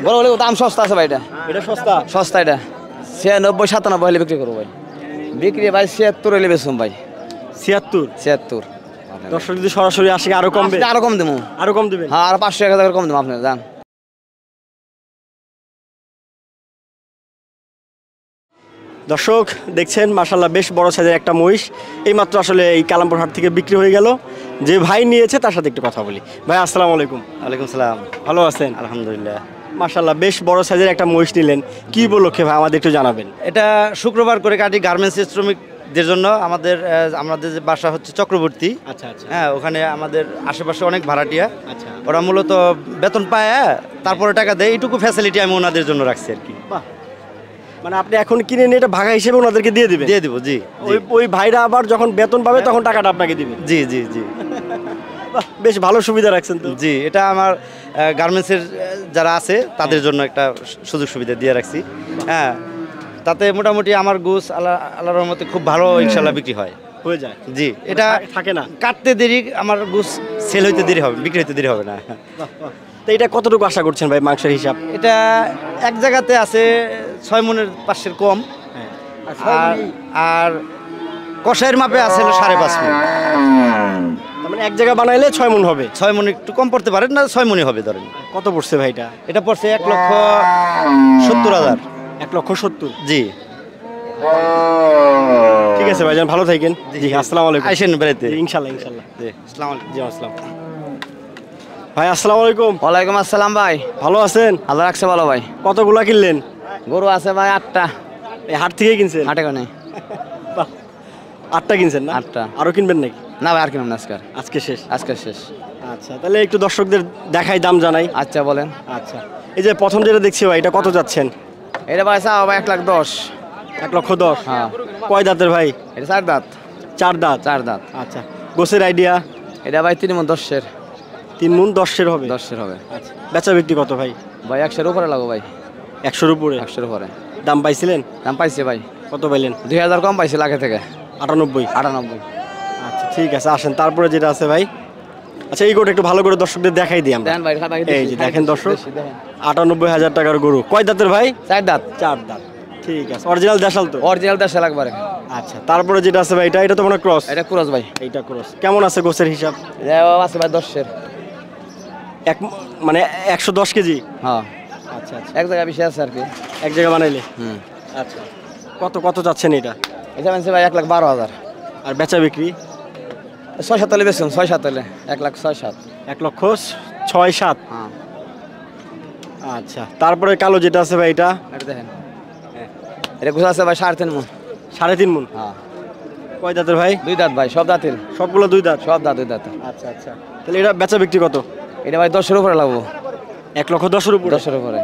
বড় হলে দাম সস্তা আছে ভাই, এটা সস্তা? সস্তা। এটা 96 97 হলে বিক্রি করবো ভাই। বিক্রি ভাই 76 হলে বেচুম ভাই। 76? 76। দর্শক যদি সরাসরি আসে আরো কমবে? আরো কম দেবো। আরো কম দিবেন? হ্যাঁ, আর 500 1000 কম দেবো আপনার দাম। দর্শক দেখছেন মাশাআল্লাহ বেশ বড় সাইজের একটা মহিষ এইমাত্র আসলে এই কালামপুর হাট থেকে বিক্রি হয়ে গেল। যে ভাই নিয়েছে তার সাথে একটু কথা বলি। ভাই আসসালামু আলাইকুম। ওয়ালাইকুম সালাম। ভালো আছেন? আলহামদুলিল্লাহ। মাশাআল্লাহ বেশ বড় সাইজের একটা মহিষ নিলেন, কি উপলক্ষে ভাই আমাদের একটু জানাবেন। এটা শুক্রবার করে কাটি গার্মেন্টস শ্রমিকদের জন্য। আমাদের যে বাসা হচ্ছে চক্রবর্তী। আচ্ছা আচ্ছা। হ্যাঁ, ওখানে আমাদের আশেপাশে অনেক ভাড়াটিয়া। আচ্ছা। ওরা মূলত বেতন পায়, তারপরে টাকা দেয়, এইটুকু ফ্যাসিলিটি আমি ওনাদের জন্য রাখছি আর কি। বাহ, মানে আপনি এখন কিনে নিয়ে এটা ভাগা হিসেবে ওনাদেরকে দিয়ে দিবেন? দিয়ে দিব, জি। ওই ভাইরা আবার যখন বেতন পাবে তখন টাকাটা আপনাকে দিবেন? জি জি জি। বাহ, বেশ ভালো সুবিধা রাখছেন তো। জি, এটা আমার গার্মেন্টসের যারা আছে তাদের জন্য একটা সুযোগ সুবিধা দিয়ে রাখছি। হ্যাঁ, তাতে মোটামুটি আমার গোস আল্লাহর রহমতে খুব ভালো ইনশাল্লাহ বিক্রি হয়, হয়ে যায়। জি। এটা থাকে না কাটতে দেরি, আমার গোস সেল হইতে দেরি হবে, বিক্রি হইতে দেরি হবে না। তো এটা কতটুকু আশা করছেন ভাই মাংসের হিসাব? এটা এক জায়গাতে আছে 6 মনের 5-এর কম, আর কষাইয়ের মাপে আছে 5.5 মন। তার মানে এক জায়গা বানাইলে 6 মন হবে? 6 মন একটু কম পড়তে পারে, না 6 মনই হবে ধরেন। কত পড়ছে ভাইটা? এটা পড়ছে 1,70,000। 1,70,000? জি। ঠিক আছে ভাইজান, ভালো থাকেন। জি, আসসালামু আলাইকুম। আইসেন বেড়াইতে। ইনশাআল্লাহ ইনশাআল্লাহ। জি, আসসালামু আলাইকুম। জি আসসালাম। ভাই আসসালামু আলাইকুম। ওয়ালাইকুম আসসালাম ভাই। ভালো আছেন? আল্লাহ রাখছে ভালো ভাই। কতগুলা কিনলেন? গরু আছে ভাই 8টা। এই হাট থেকে কিনছেন? হাটে কোনে? বাহ, 8টা কিনছেন না? 8টা। আরো কিনবেন নাকি? না ভাই, আর কিনুন না আজকে। আজকে শেষ? আজকে শেষ। আচ্ছা, তাহলে একটু দর্শকদের দেখাই, দাম জানাই। আচ্ছা বলেন। আচ্ছা, এই যে প্রথম যেটা দেখছি ভাই, এটা কত যাচ্ছেন? এটা ভাই চাও ভাই 1,10,000। 1,10,000? হ্যাঁ। কয় দাঁতের ভাই? এটা 4 দাঁত। 4 দাঁত? 4 দাঁত। আচ্ছা, গোছের আইডিয়া? এটা ভাই 3 মণ 10-এর। 3 মণ 10-এর হবে? 10-এর হবে। আচ্ছা, বেচা বিক্রি কত ভাই? ভাই 100-এর উপরে লাগো ভাই। 100-এর উপরে? 100-এর উপরে। দাম পাইছিলেন? দাম পাইছে ভাই। কত পাইলেন? 2000 কম পাইছে আগে থেকে। 98? 98। আচ্ছা ঠিক আছে, আসেন তারপরে যেটা আছে ভাই। আচ্ছা, এই গরুটা একটু ভালো করে দর্শকদের দেখাই দিই আমরা। দেন ভাই, ভাই এই যে দেখেন দর্শক, 98,000 টাকার গরু। কয় দাঁতের ভাই? 4 দাঁত। 4 দাঁত। ঠিক আছে, অরিজিনাল দেশাল তো? অরিজিনাল দেশাল একবারে। আচ্ছা, তারপরে যেটা আছে ভাই, এটা তো মনে হয় ক্রস? এটা ক্রস ভাই। এইটা ক্রস। কেমন আছে গোছের হিসাব? এটা আছে ভাই 10-এর। মানে 110 কেজি? হ্যাঁ। আচ্ছা আচ্ছা, এক জায়গায় বেশি আছে আর কি। এক জায়গা বানাইলে? হুম। আচ্ছা, কত কত চাচ্ছেন এটা? এটা মানছে ভাই 1,12,000। আর বেচা বিক্রি? 6-7 হলে বেচুন, 6-7 হলে। 1,06,7,000। 1,06,7,000? হ্যাঁ। আচ্ছা, তারপরে কালো যেটা আছে ভাই, এটা? এটা দেখেন, এটা গোছ আছে ভাই 3.5 মণ। 3.5 মণ? হ্যাঁ। কয় দাঁতের ভাই? 2 দাঁত ভাই, সব দাঁতের। সবগুলো 2 দাঁত? সব দাঁত 2 দাঁত। আচ্ছা আচ্ছা, তাহলে এটা বেচা বিক্রি কত? এটা ভাই 10-এর উপরে লাগবো। 1,10,000-এর উপরে? 10-এর উপরে।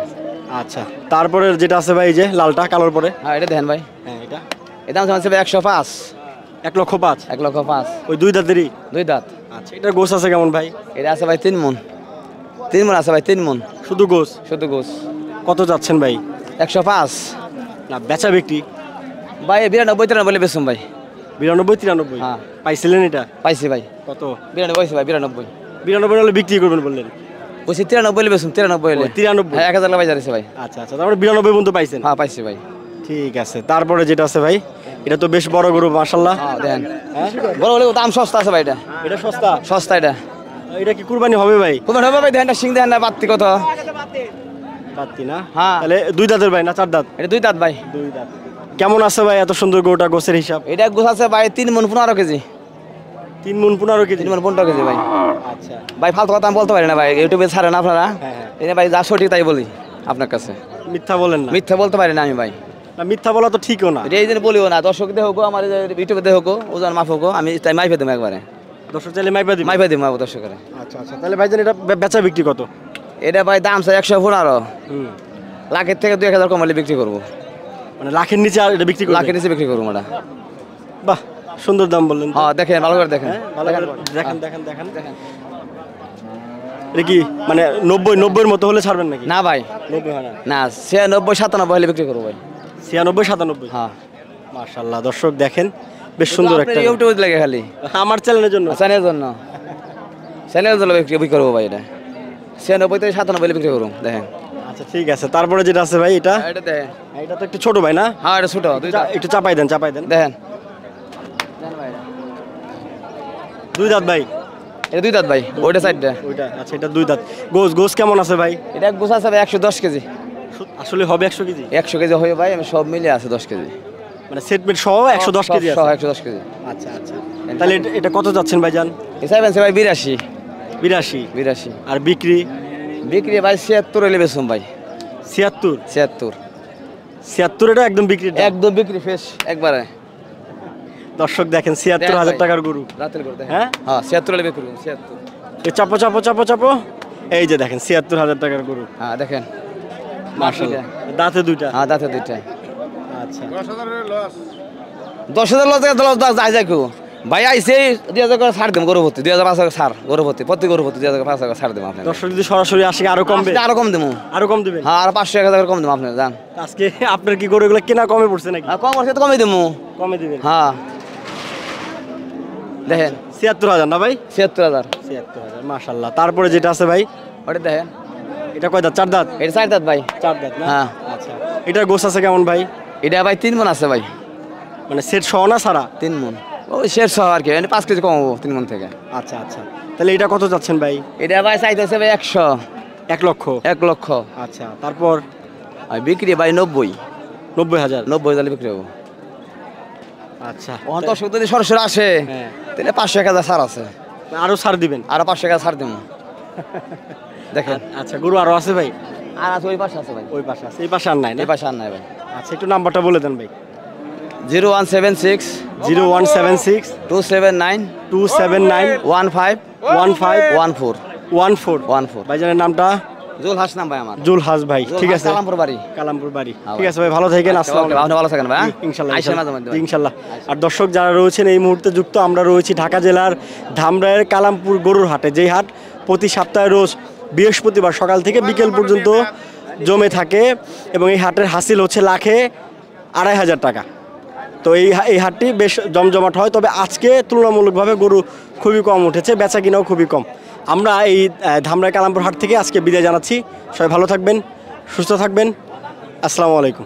আচ্ছা, তারপরে যেটা আছে ভাই, এই যে লালটা কালোর পরে? হ্যাঁ, এটা দেখেন ভাই। হ্যাঁ, এটা? এটা মানছে ভাই 105। 1,05,000? 1,05,000। ওই 2 দাঁতেরই? 2 দাঁত। আচ্ছা, এটার গোছ আছে কেমন ভাই? এটা আছে ভাই 3 মণ। 3 মণ আছে ভাই, 3 মণ। শুধু গোছ? শুধু গোছ। কত যাচ্ছেন ভাই? 105। না, বেচা বিক্রি? ভাই 92-93 বলে বেচুন ভাই। 92-93? হ্যাঁ। পাইছিলেন এটা? পাইছি ভাই। কত? 92 পাইছি ভাই, 92। 92 হলে বিক্রি করবেন বললেন? বলছি 93 বলে বেচুন, 93 হলে। 93? হ্যাঁ, 1000 টাকা বাজার আছে ভাই। আচ্ছা আচ্ছা, তারপরে 92 পর্যন্ত পাইছেন? হ্যাঁ, পাইছি ভাই। ঠিক আছে, তারপরে যেটা আছে ভাই, এটা তো বেশ বড় গরু মাশাআল্লাহ। হ্যাঁ, দেন। বড় হলে দাম সস্তা আছে ভাই। এটা এটা সস্তা? সস্তা। এটা এটা কি কুরবানি হবে ভাই? কুরবানি হবে ভাই। দেন সিং দেন না, বাত্তি কত? বাত্তি না? হ্যাঁ। তাহলে 2 দাঁতের ভাই না 4 দাঁত? এটা 2 দাঁত ভাই। 2 দাঁত। কেমন আছে ভাই এত সুন্দর গরুটা গোছের হিসাব? এটা গোছ আছে ভাই 3 মণ 15 কেজি। 3 মণ 15 কেজি? 3 মণ 15 কেজি ভাই। আচ্ছা ভাই, ফালতু কথা আমি বলতে পারি না ভাই, ইউটিউবে ছাড়েন আপনারা। হ্যাঁ। এটা ভাই যা সঠিক তাই বলি আপনার কাছে। মিথ্যা বলেন না? মিথ্যা বলতে পারি না আমি ভাই। না, মিথ্যা বলা তো ঠিকও না। এই দিন বলিও না, দর্শক দেখো, আমার ইউটিউবে দেখো, ওজন মাফ হোক, আমি তাই মাইফে দেবো একবারে। দর্শক চাইলে মাইপা দিবেন? মাইফে দেবো দর্শকের। আচ্ছা আচ্ছা, তাহলে ভাইজান এটা বেচা বিক্রি কত? এটা ভাই দাম চাই 115। হুম। লাখের থেকে 2,000 কম হলে বিক্রি করবো। মানে লাখের নিচে আর এটা বিক্রি করবেন? লাখের নিচে বিক্রি করবো এটা। বাহ, সুন্দর দাম বললেন তো। হ্যাঁ, দেখেন ভালো করে দেখেন। হ্যাঁ, ভালো করে দেখেন দেখেন দেখেন দেখেন। এটা কি মানে 90-90-এর মতো হলে ছাড়বেন নাকি? না ভাই, 90 হয় না? না, 96-97 হলে বিক্রি করবো ভাই। 96-97? হ্যাঁ। মাশাআল্লাহ, দর্শক দেখেন বেশ সুন্দর একটা। ইউটিউবে লাগে খালি আমার চ্যানেলের জন্য? চ্যানেলের জন্য, চ্যানেলের জন্য বিক্রি করবো ভাই। এটা 96 থেকে 97 হলে বিক্রি করবো। দেখেন আচ্ছা ঠিক আছে, তারপরে যেটা আছে ভাই এটা এটা দেখেন, এটা তো একটু ছোট ভাই না? হ্যাঁ এটা ছোট, দুই দাঁত একটু চাপাই দেন দেখেন, দুই দাঁত ভাই, এটা দুই দাঁত ভাই, ওইটা সাইডটা, ওইটা আচ্ছা এটা দুই দাঁত। গোস গোস কেমন আছে ভাই? এটা গোছ আছে ভাই 110 কেজি, আসলে হবে 100 কেজি? 100 কেজি হয়ে ভাই, আমি সব মিলে আছে 10 কেজি, মানে সেট মেট সহ 110 কেজি আছে? 110 কেজি। আচ্ছা আচ্ছা, তাহলে এটা কত যাচ্ছেন ভাইজান? হিসাবেন ভাই 82 82? 82 আর বিক্রি? বিক্রি ভাই 76 এলে বেচুম ভাই, 76? 76 76 এটা একদম বিক্রি? একদম বিক্রি ফ্রেশ একবারে। দর্শক দেখেন 76,000 টাকার গরু। রাতের করে দেখেন, হ্যাঁ হ্যাঁ 76 এলে বিক্রি করুন, 76। এই চাপো চাপো চাপো চাপো, এই যে দেখেন 76,000 টাকার গরু। হ্যাঁ দেখেন, মাশাআল্লাহ, দাঁতে দুইটা? হ্যাঁ দাঁতে দুইটাই। আচ্ছা 10,000 লস যায় যায় কেউ ভাই আইসে 2,000 করে ছাড় দেব গরুপতি, 2,500 ছাড় গরুপতি, প্রতি গরুপতি 2,500 ছাড় দেব আপনার। দর্শক যদি সরাসরি আসে আরো কমবে? আরো কম দেবো, আরো কম দিবেন? হ্যাঁ আর 500-1000 করে কম দেবো আপনার, যান। আজকে আপনার কি গরু এগুলো কেনা কমে পড়ছে নাকি? কম করছে তো কমই দেবো, কমে দিবেন? হ্যাঁ দেখেন 76,000 না ভাই? 76,000, 76,000 মাশাআল্লাহ। তারপরে যেটা আছে ভাই ওটা দেখেন, এটা কয় দাঁত? 4 দাঁত? এটা 4 দাঁত ভাই, 4 দাঁত না? হ্যাঁ। আচ্ছা, এটার গোছ আছে কেমন ভাই? এটা ভাই 3 মণ আছে ভাই, মানে সেট সহ না সারা? 3 মণ, ওই শেষ সহ আর কি, 5 কেজি কমাবো 3 মণ থেকে। আচ্ছা আচ্ছা, তাহলে এটা কত যাচ্ছেন ভাই? এটা ভাই চাইতেছে ভাই 100, 1 লক্ষ? 1 লক্ষ। আচ্ছা, তারপর? আর বিক্রি ভাই 90, 90,000? 90,000 বিক্রি হবো। আচ্ছা, ওখান তো যদি সরাসরি আসে হ্যাঁ, তাহলে 500-1000 ছাড় আছে, আরো ছাড় দিবেন? আরো 500 ছাড় দেবো দেখেন। আচ্ছা, গরু আরো আছে ভাই? আর আছে ওই পাশে আছে ভাই, ওই পাশে আছে, এই পাশে আর নাই না? এই পাশে আর নাই ভাই। আচ্ছা, একটু নাম্বারটা বলে দেন ভাই। 0176 0176 279 279 15 15 14 14। ভাইজানের নামটা? জুল হাস নাম ভাই আমার, জুল হাস ভাই। ঠিক আছে, কালামপুর বাড়ি। কালামপুর বাড়ি। হ্যাঁ ঠিক আছে ভাই, ভালো থাকেন। আসসালামু আলাইকুম। আপনি ভালো থাকেন ভাই, ইনশাল্লাহ আইসা মাঝে মধ্যে ভাই। ইনশাল্লাহ। আর দর্শক যারা রয়েছেন এই মুহূর্তে যুক্ত, আমরা রয়েছি ঢাকা জেলার ধামরাইয়ের কালামপুর গরুর হাটে, যেই হাট প্রতি সপ্তাহে রোজ বৃহস্পতিবার সকাল থেকে বিকেল পর্যন্ত জমে থাকে, এবং এই হাটের হাসিল হচ্ছে লাখে 2,500 টাকা। তো এই হাটটি বেশ জমজমাট হয়, তবে আজকে তুলনামূলকভাবে গরু খুবই কম উঠেছে, বেচা কিনাও খুবই কম। আমরা এই ধামরাই কালামপুর হাট থেকে আজকে বিদায় জানাচ্ছি। সবাই ভালো থাকবেন, সুস্থ থাকবেন। আসসালামু আলাইকুম।